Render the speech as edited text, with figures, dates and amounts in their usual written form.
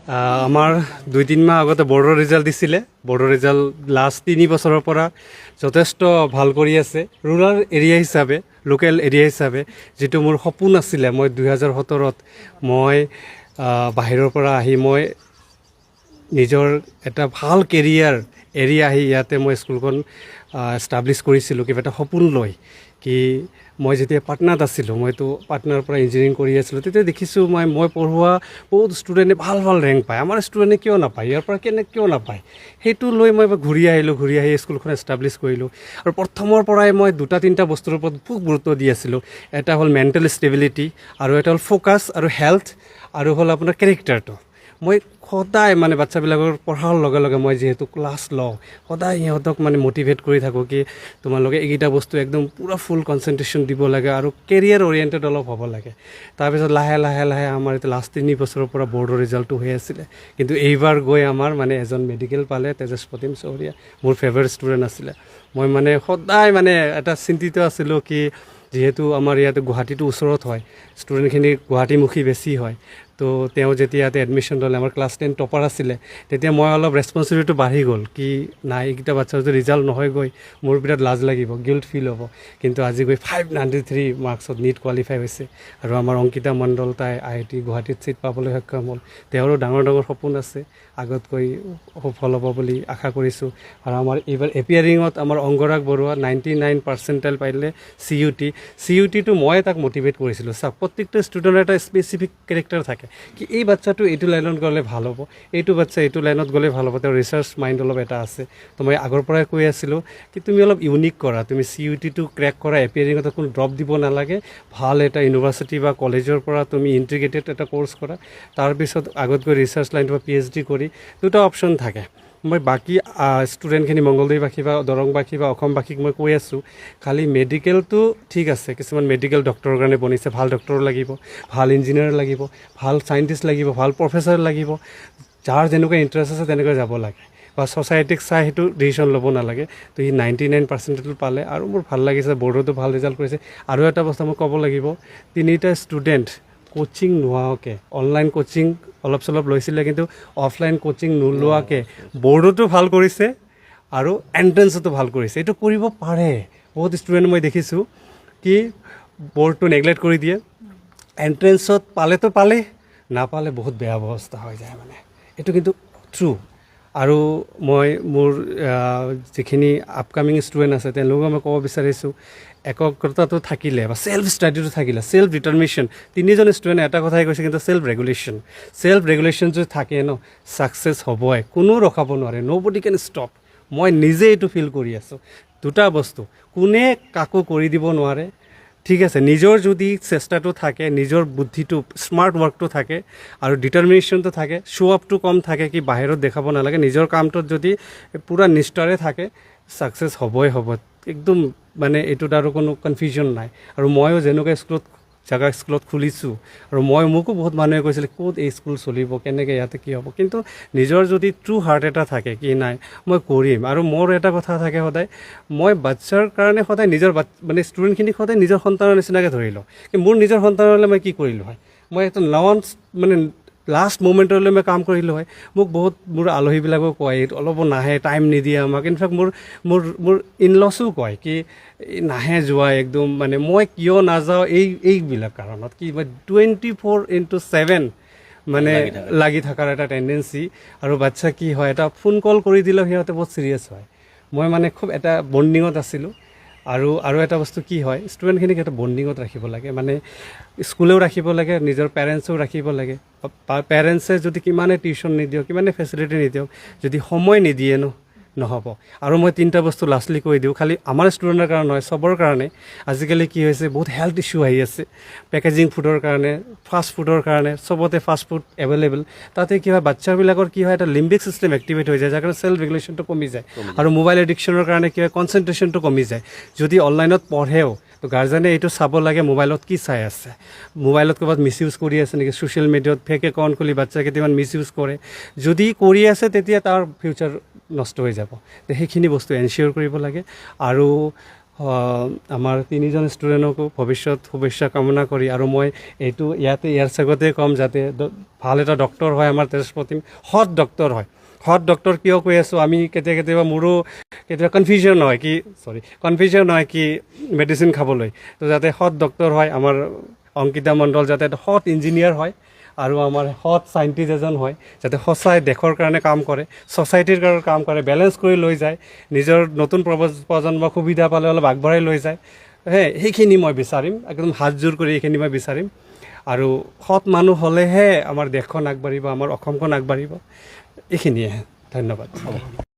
আমাৰ 2-3 মাহ আগতে বৰ্ডৰ ৰিজাল্ট দিছিলে। বৰ্ডৰ ৰিজাল্ট লাষ্ট 3 বছৰৰ পৰা যথেষ্ট ভাল কৰি আছে। ৰুৰাল এৰিয়া হিচাপে, লোকেল এৰিয়া হিচাপে যিটো মোৰ সপোন আছিলে, মই 2017ত মই বাহিৰৰ পৰা আহি মই নিজৰ এটা ভাল কেৰিয়াৰ এৰি আহি ইয়াতে মই স্কুলখন এষ্টাব্লিছ কৰিছিলোঁ কিবা এটা সপোন লৈ। কি মই যেতিয়া পাটনাত আছিলোঁ, মইতো পাটনাৰ পৰা ইঞ্জিনিয়াৰিং কৰি আছিলোঁ, তেতিয়া দেখিছোঁ মই পঢ়োৱা বহুত ষ্টুডেণ্টে ভাল ভাল ৰেংক পায়। আমাৰ ষ্টুডেণ্টে কিয় নাপায়, ইয়াৰ পৰা কিয় নাপায়, সেইটো লৈ মই ঘূৰি আহি স্কুলখন এষ্টাব্লিছ কৰিলোঁ। আৰু প্ৰথমৰ পৰাই মই 2-3টা বস্তুৰ ওপৰত খুব গুৰুত্ব দি আছিলোঁ। এটা হ'ল মেণ্টেল ষ্টেবিলিটি, আৰু এটা হ'ল ফ'কাছ আৰু হেল্থ, আৰু হ'ল আপোনাৰ কেৰেক্টাৰটো। মই সদায় বাচ্চাবিলাকৰ পঢ়াৰ লগে লগে মই যিহেতু ক্লাছ লওঁ, সদায় সিহঁতক মটিভেট কৰি থাকোঁ কি তোমালোকে এইকেইটা বস্তু একদম পূৰা ফুল কনচেনট্ৰেশ্যন দিব লাগে আৰু কেৰিয়াৰ অৰিয়েণ্টেড অলপ হ'ব লাগে। তাৰপিছত লাহে লাহে আমাৰ এতিয়া লাষ্ট 3 বছৰৰ পৰা বৰ্ডৰ ৰিজাল্টটো হৈ আছিলে। কিন্তু এইবাৰ গৈ আমাৰ এজন মেডিকেল পালে, তেজস প্ৰতিম চৌৰীয়া, মোৰ ফেভাৰিট ষ্টুডেণ্ট আছিলে। মই সদায় এটা চিন্তিত আছিলোঁ কি যিহেতু আমাৰ ইয়াতে গুৱাহাটীটো ওচৰত হয়, ষ্টুডেণ্টখিনি গুৱাহাটীমুখী বেছি হয়। তো তেওঁ যেতিয়া ইয়াতে এডমিশ্যন ল'লে, আমাৰ ক্লাছ 10 টপাৰ আছিলে, তেতিয়া মই অলপ ৰেছপনচিবিলিটিটো বাঢ়ি গ'ল কি নাই এইকেইটা বাচ্চাৰ যদি ৰিজাল্ট নহয় গৈ মোৰ বিৰাট লাজ লাগিব, গিল্ট ফিল হ'ব। কিন্তু আজি গৈ 593 মাৰ্কছত নীট কোৱালিফাই হৈছে। আৰু আমাৰ অংকিতা মণ্ডল, তাই IIT গুৱাহাটীত ছিট পাবলৈ সক্ষম হ'ল। তেওঁৰো ডাঙৰ সপোন আছে, আগতকৈ সফল হ'ব বুলি আশা কৰিছোঁ। আৰু আমাৰ এইবাৰ এপিয়াৰিঙত আমাৰ অংগৰাগ বৰুৱা 99 পাৰ্চেণ্টাইল পাইলে CUT টো মই তাক মটিভেট কৰিছিলোঁ। চাওক, প্ৰত্যেকটো ষ্টুডেণ্টৰ এটা স্পেচিফিক কেৰেক্টাৰ থাকে কি এই বাচ্চাটো এইটো লাইনত গ'লে ভাল হ'ব, এইটো বাচ্চা এইটো লাইনত গ'লে ভাল হ'ব। তেওঁৰ ৰিচাৰ্চ মাইণ্ড অলপ এটা আছে। তো মই আগৰ পৰাই কৈ আছিলোঁ কি তুমি অলপ ইউনিক কৰা, তুমি CUT ক্ৰেক কৰা, এপিয়াৰিঙত কোনো ড্ৰপ দিব নালাগে, ভাল এটা ইউনিভাৰ্চিটি বা কলেজৰ পৰা তুমি ইণ্টিগ্ৰেটেড এটা ক'ৰ্চ কৰা, তাৰপিছত আগত গৈ ৰিচাৰ্চ লাইন বা PhD কৰি 2টা অপশ্যন থাকে। মই বাকী ষ্টুডেণ্টখিনি মংগলদৈবাসী বা দৰংবাসী বা অসমবাসীক মই কৈ আছোঁ, খালি মেডিকেলটো ঠিক আছে, কিছুমান মেডিকেল ডক্টৰৰ কাৰণে বনিছে, ভাল ডক্টৰ লাগিব, ভাল ইঞ্জিনিয়াৰ লাগিব, ভাল চাইণ্টিষ্ট লাগিব, ভাল প্ৰফেচাৰ লাগিব। যাৰ যেনেকুৱা ইণ্টাৰেষ্ট আছে তেনেকৈ যাব লাগে, বা ছ'চাইটিক চাই সেইটো ডিচিশ্যন ল'ব নালাগে। তো সি 99 পাৰ্চেণ্টেজ পালে, আৰু মোৰ ভাল লাগিছে, বৰ্ডতো ভাল ৰিজাল্ট কৰিছে। আৰু এটা বস্তু মই ক'ব লাগিব, 3টা ষ্টুডেণ্ট কোচিং নোহোৱাকৈ, অনলাইন কোচিং অলপ চলপ লৈছিলে, কিন্তু অফলাইন কোচিং নোলোৱাকৈ বৰ্ডতো ভাল কৰিছে আৰু এণ্ট্ৰেঞ্চতো ভাল কৰিছে। এইটো কৰিব পাৰে। বহুত ষ্টুডেণ্ট মই দেখিছোঁ কি বৰ্ডটো নেগলেক্ট কৰি দিয়ে, এণ্ট্ৰেঞ্চত পালেতো পালে, নাপালে বহুত বেয়া অৱস্থা হৈ যায়। এইটো কিন্তু ট্ৰু। আৰু মই মোৰ যিখিনি আপকামিং ষ্টুডেণ্ট আছে তেওঁলোকক মই ক'ব বিচাৰিছোঁ, একগ্ৰতাটো থাকিলে বা ছেল্ফ ষ্টাডিটো থাকিলে, ছেল্ফ ডিটাৰমিনেশ্যন, 3জন ষ্টুডেণ্টে এটা কথাই কৈছে, কিন্তু ছেল্ফ ৰেগুলেশ্যন যদি থাকে ছাকচেছ হ'বই, কোনো ৰখাব নোৱাৰে। ন'বডি কেন ষ্টপ। মই নিজে এইটো ফিল কৰি আছোঁ। 2টা বস্তু কোনে কাকো কৰি দিব নোৱাৰে, ঠিক আছে। নিজৰ যদি চেষ্টাটো থাকে, নিজৰ বুদ্ধিটো, স্মাৰ্ট ৱৰ্কটো থাকে, আৰু ডিটাৰমিনেশ্যনটো থাকে, শ্ব' আপটো কম থাকে কি বাহিৰত দেখাব নালাগে, নিজৰ কামটোত যদি পূৰা নিষ্ঠাৰে থাকে, ছাকচেছ হ'বই হ'ব। একদম এইটোত আৰু কোনো কনফিউজন নাই। আৰু ময়ো যেনেকুৱা স্কুলত খুলিছোঁ, আৰু মোকো বহুত মানুহে কৈছিলে ক'ত এই স্কুল চলিব, কেনেকৈ ইয়াতে কি হ'ব। কিন্তু নিজৰ যদি ট্ৰু হাৰ্ট এটা থাকে কি নাই মই কৰিম। আৰু মোৰ এটা কথা থাকে সদায়, মই বাচ্চাৰ কাৰণে সদায় নিজৰ ষ্টুডেণ্টখিনিক সদায় নিজৰ সন্তানৰ নিচিনাকৈ ধৰি লওঁ। কিন্তু মোৰ নিজৰ সন্তানৰ হ'লে মই কি কৰিলোঁ হয়, মই এটা লাষ্ট মোমেণ্টলৈ মই কাম কৰিলোঁ হয়। মোৰ আলহীবিলাকেও কয় অলপো নাহে, টাইম নিদিয়ে আমাক। ইনফেক্ট মোৰ ইনলছো কয় কি নাহে যোৱা একদম, মই কিয় নাযাওঁ এইবিলাক কাৰণত কি মই 24/7 লাগি থকাৰ এটা টেণ্ডেঞ্চি। আৰু বাচ্ছা কি হয়, এটা ফোন কল কৰি দিলেও সিহঁতে বহুত ছিৰিয়াছ হয়। মই খুব এটা বণ্ডিঙত আছিলোঁ। আৰু এটা বস্তু কি হয়, ষ্টুডেণ্টখিনিক এটা বণ্ডিঙত ৰাখিব লাগে, স্কুলেও ৰাখিব লাগে, নিজৰ পেৰেণ্টছেও ৰাখিব লাগে। পেৰেণ্টছে যদি কিমানে টিউশ্যন নিদিয়ক, কিমানে ফেচিলিটি নিদিয়ক, যদি সময় নিদিয়ে নহ'ব। আৰু মই 3টা বস্তু লাষ্টলি কৈ দিওঁ, খালি আমাৰ ষ্টুডেণ্টৰ কাৰণে নহয়, চবৰ কাৰণে। আজিকালি কি হৈছে, বহুত হেল্থ ইছ্যু আহি আছে, পেকেজিং ফুডৰ কাৰণে, ফাষ্ট ফুডৰ কাৰণে, চবতে ফাষ্ট ফুড এভেইলেবল। তাতে কি হয়, বাচ্চাবিলাকৰ কি হয়, এটা লিম্বিক ছিষ্টেম এক্টিভেট হৈ যায়, যাৰ কাৰণে ছেল্ফ ৰেগুলেশ্যনটো কমি যায়। আৰু মোবাইল এডিকশ্যনৰ কাৰণে কি হয়, কনচেনট্ৰেশ্যনটো কমি যায়। যদি অনলাইনত পঢ়েও, তো গাৰ্জেনে এইটো চাব লাগে মোবাইলত কি চাই আছে, মোবাইলত ক'ৰবাত মিছ ইউজ কৰি আছে নেকি, ছ'চিয়েল মিডিয়াত ফেক একাউণ্ট খুলি বাচ্ছা কেইটামান মিছ ইউজ কৰে। যদি কৰি আছে তেতিয়া তাৰ ফিউচাৰ নষ্ট হৈ যাব। সেইখিনি বস্তু এনচিয়'ৰ কৰিব লাগে। আৰু আমাৰ তিনিজন ষ্টুডেণ্টকো ভৱিষ্যত শুভেচ্ছা কামনা কৰি আৰু মই এইটো ইয়াৰ চেগতে ক'ম যাতে ভাল এটা ডক্তৰ হয় আমাৰ তেজপ্ৰতীম সৎ ডক্তৰ হয় সৎ ডক্তৰ কিয় কৈ আছোঁ আমি কেতিয়াবা মোৰো কেতিয়াবা কনফিউজন হয় কি মেডিচিন খাবলৈ তো যাতে সৎ ডক্তৰ হয় আমাৰ অংকিতা মণ্ডল যাতে সৎ ইঞ্জিনিয়াৰ হয় আৰু আমাৰ সৎ চাইণ্টিষ্ট এজন হয় যাতে সঁচাই দেশৰ কাৰণে কাম কৰে ছ'চাইটিৰ কাৰণে কাম কৰে বেলেঞ্চ কৰি লৈ যায় নিজৰ নতুন প্ৰজন্মক সুবিধা পালে অলপ আগবঢ়াই লৈ যায় সেইখিনি মই বিচাৰিম একদম হাতযোৰ কৰি এইখিনি মই বিচাৰিম আৰু সৎ মানুহ হ'লেহে আমাৰ দেশখন আগবাঢ়িব আমাৰ অসমখন আগবাঢ়িব এইখিনিয়ে ধন্যবাদ